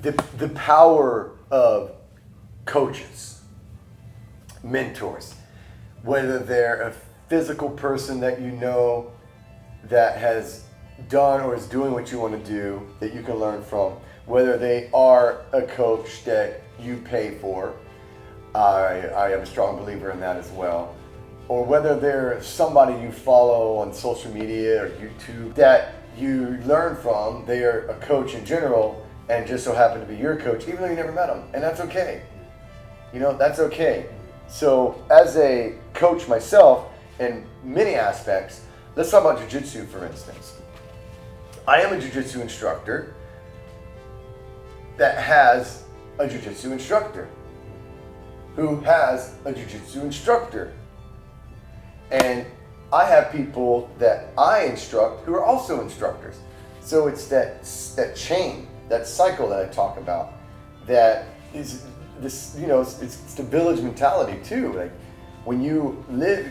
the power of coaches, mentors, whether they're a physical person that you know that has done or is doing what you want to do that you can learn from, whether they are a coach that you pay for, I am a strong believer in that as well, or whether they're somebody you follow on social media or YouTube that you learn from. They are a coach in general and just so happen to be your coach, even though you never met them, and that's okay. You know, that's okay. So as a coach myself, in many aspects, let's talk about jiu-jitsu, for instance. I am a jiu-jitsu instructor that has a jiu-jitsu instructor who has a jiu-jitsu instructor. And I have people that I instruct who are also instructors. So it's that chain, that cycle that I talk about, that is this, you know, it's the village mentality too. Like when you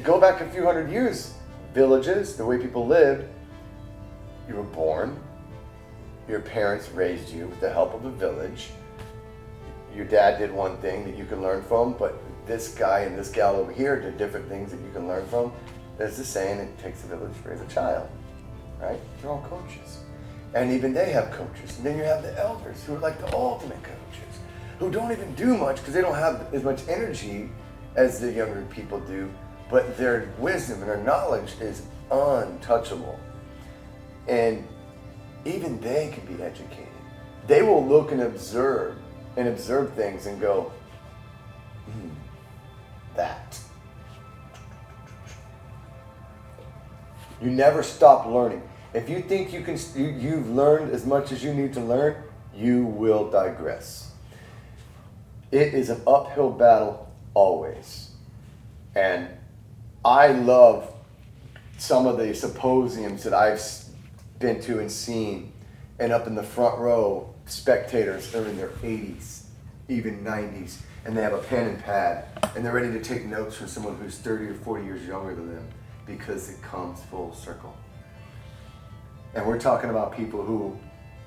go back a few hundred years, villages, the way people lived, you were born, your parents raised you with the help of the village. Your dad did one thing that you can learn from, but this guy and this gal over here did different things that you can learn from. There's the saying, it takes a village to raise a child, right? They're all coaches. And even they have coaches. And then you have the elders who are like the ultimate coaches, who don't even do much because they don't have as much energy as the younger people do, but their wisdom and their knowledge is untouchable. And even they can be educated. They will look and observe things and go, that. You never stop learning. If you think you've learned as much as you need to learn, you will digress. It is an uphill battle always. And I love some of the symposiums that I've been to and seen, and up in the front row, spectators are in their 80s, even 90s, and they have a pen and pad, and they're ready to take notes from someone who's 30 or 40 years younger than them, because it comes full circle. And we're talking about people who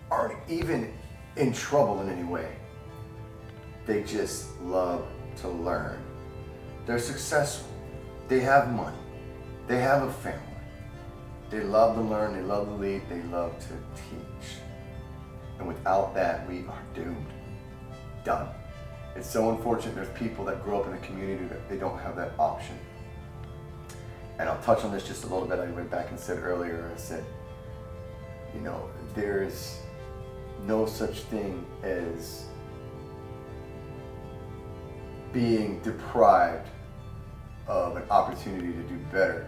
aren't even in trouble in any way. They just love to learn. They're successful. They have money. They have a family. They love to learn. They love to lead. They love to teach. And without that, we are doomed. Done. It's so unfortunate there's people that grow up in a community that they don't have that option. And I'll touch on this just a little bit. I went back and said earlier, I said, you know, there's no such thing as being deprived of an opportunity to do better.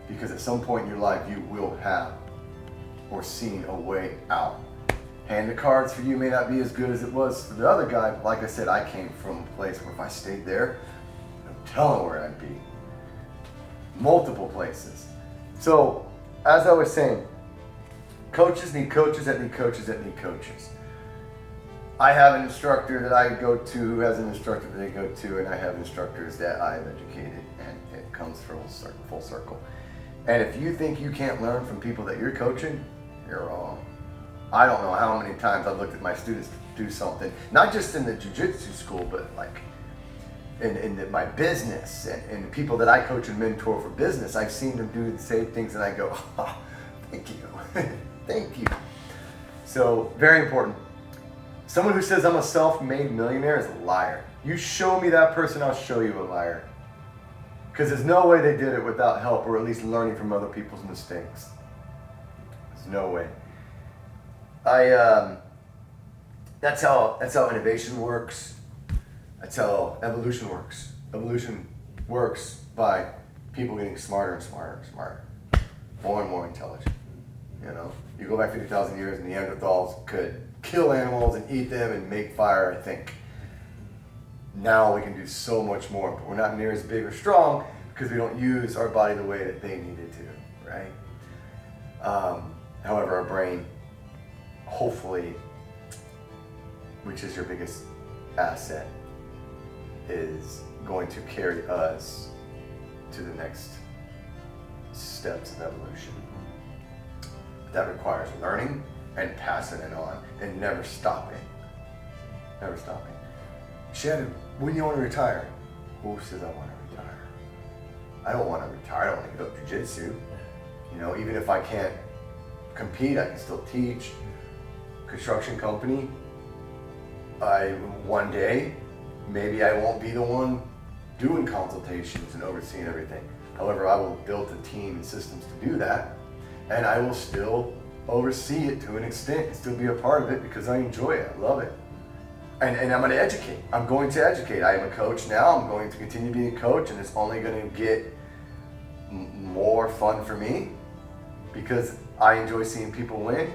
Because at some point in your life, you will have or seen a way out. Hand of cards for you may not be as good as it was for the other guy. But like I said, I came from a place where if I stayed there, I'm telling where I'd be. Multiple places. So, as I was saying, coaches need coaches that need coaches that need coaches. I have an instructor that I go to who has an instructor that they go to, and I have instructors that I have educated, and it comes full circle. And if you think you can't learn from people that you're coaching, you're wrong. I don't know how many times I've looked at my students do something, not just in the jiu-jitsu school, but like in my business and the people that I coach and mentor for business. I've seen them do the same things, and I go, oh, thank you, thank you. So very important. Someone who says I'm a self-made millionaire is a liar. You show me that person, I'll show you a liar. Because there's no way they did it without help, or at least learning from other people's mistakes. There's no way. That's how innovation works. That's how evolution works. Evolution works by people getting smarter and smarter and smarter, more and more intelligent. You know, you go back 50,000 years, and Neanderthals could kill animals and eat them and make fire, I think. Now we can do so much more, but we're not near as big or strong because we don't use our body the way that they needed to, right? However, our brain, hopefully, which is your biggest asset, is going to carry us to the next steps of evolution. That requires learning and passing it on and never stopping. never stop me. Shannon, when you want to retire? Who says I want to retire? I don't want to retire. I don't want to give up jiu-jitsu. You know, even if I can't compete, I can still teach. Construction company, one day, maybe I won't be the one doing consultations and overseeing everything. However, I will build a team and systems to do that, and I will still oversee it to an extent and still be a part of it because I enjoy it, I love it. And I'm going to educate. I'm going to educate. I am a coach now. I'm going to continue being a coach, and it's only going to get more fun for me because I enjoy seeing people win.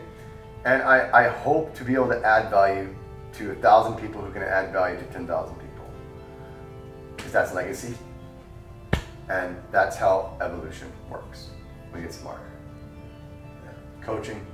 And I hope to be able to add value to 1,000 people who can add value to 10,000 people. Because that's legacy. And that's how evolution works. We get smarter. Coaching,